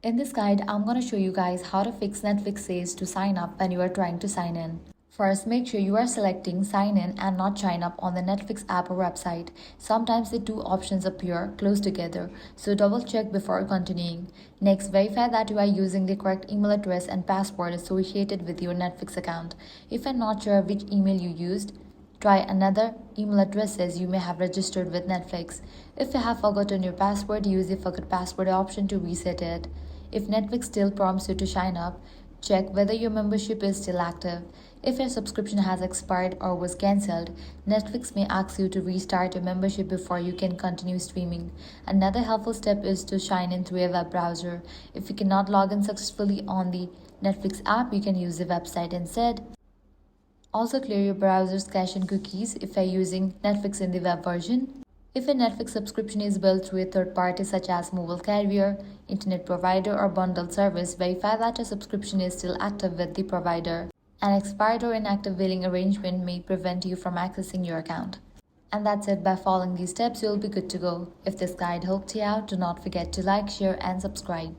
In this guide, I'm going to show you guys how to fix Netflix says to sign up when you are trying to sign in. First, make sure you are selecting sign in and not sign up on the Netflix app or website. Sometimes the two options appear close together, so double check before continuing. Next, verify that you are using the correct email address and password associated with your Netflix account. If you're not sure which email you used, try another email addresses you may have registered with Netflix. If you have forgotten your password, use the forgot password option to reset it. If Netflix still prompts you to sign up, check whether your membership is still active. If your subscription has expired or was cancelled, Netflix may ask you to restart your membership before you can continue streaming. Another helpful step is to sign in through a web browser. If you cannot log in successfully on the Netflix app, you can use the website instead. Also, clear your browser's cache and cookies if you're using Netflix in the web version. If a Netflix subscription is billed through a third party such as mobile carrier, internet provider, or bundled service, verify that your subscription is still active with the provider. An expired or inactive billing arrangement may prevent you from accessing your account. And that's it. By following these steps, you'll be good to go. If this guide helped you out, do not forget to like, share, and subscribe.